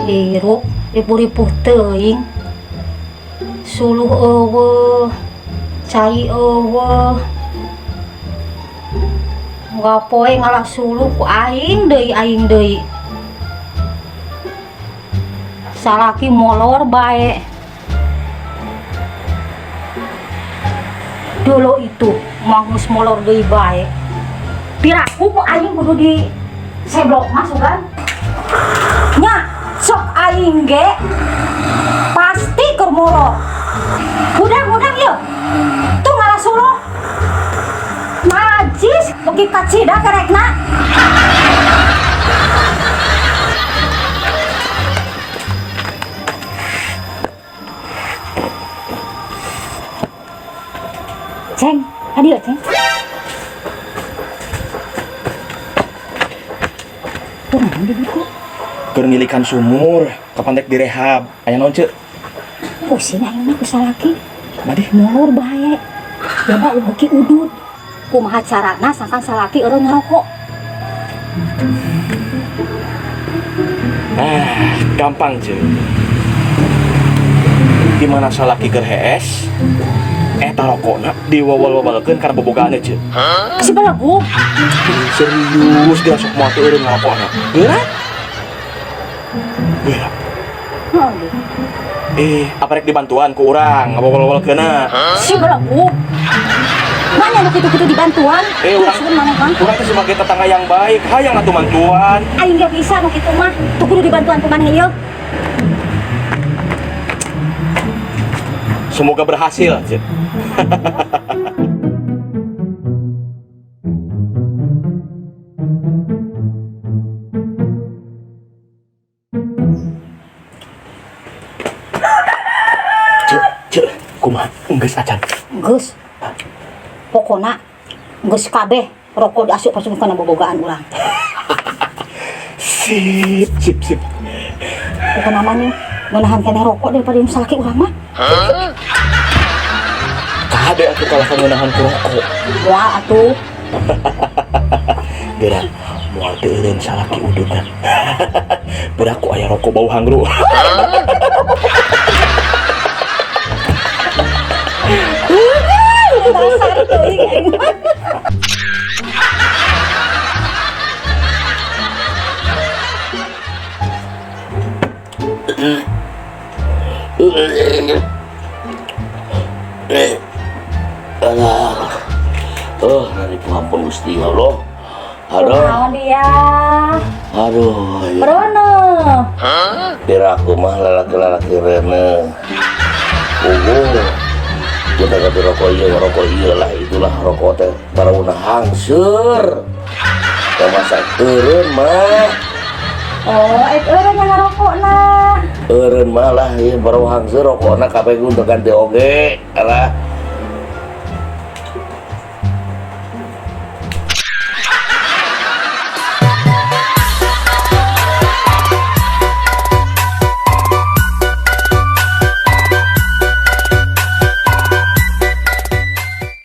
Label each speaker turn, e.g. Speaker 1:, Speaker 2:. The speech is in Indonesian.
Speaker 1: hirup ripuh-ripuh teuing suluh eueuh cai eueuh ngapoe ngalah suluh ku aing deui salaki molor bae dulu itu mangus molor deui bae piraku ku aing kudu di seblok masuk kan nya sok aing ge pasti keur molor udang yuk tuh ngalah suluh najis bagi kacida kerekna Ceng, hadir Ceng. Kurang di buku.
Speaker 2: Keur ngilikan sumur, kapan dek direhab. Aya naon ceuk?
Speaker 1: Pusing ayeuna ku salaki.
Speaker 2: Madih
Speaker 1: Molor bae. Loba beuki udud. Kumaha carana sangkan salaki eureun ngarokok.
Speaker 2: Gampang ceuk. Gimana salaki keur hees? Eta rokokna diwawal-wawalkeun karena bobogaanna ceuk.
Speaker 1: Sabalagu.
Speaker 2: Serius geus sok moal teu eureun ngarokokna. Geura? Geura. Apa rek dibantuan ku urang ngawal-wawalkeunna?
Speaker 1: Sabalagu. Mana nu kitu-kitu dibantuan?
Speaker 2: Urang teh sebagai tetangga yang baik, hayang atuh bantuan.
Speaker 1: Aing gak bisa nu kitu mah. Tuh kudu dibantuan kumaha ieu?
Speaker 2: Semoga berhasil, Cik. Cik, kumaha? Geus acan.
Speaker 1: Geus. Pokona geus kabeh rokok diasup pasungkeun kana bobogaan urang.
Speaker 2: Sip.
Speaker 1: Pokona mah menahan keneh rokok daripada yang salaki urang mah.
Speaker 2: Kade atuh kalau ngenahan ku rokok.
Speaker 1: Moal atuh.
Speaker 2: Geura moal teu eureun salaki udutna. Beraku aya rokok bau hangru.
Speaker 1: Dasar teuing.
Speaker 3: Dari pengampun Gusti Allah.
Speaker 1: Kunaon dia?
Speaker 3: Aduh.
Speaker 1: Brono.
Speaker 3: Piraku mah lalaki-lalaki rene. Kita kata rokok iya lah, itulah rokok teh barauna hangseur. Yang masak eureun mah.
Speaker 1: Oh, eureun yang ngarokokna.
Speaker 3: Eureun mah lah ieu baru hangseur rokokna kabeh untuk ganti oge. Alah.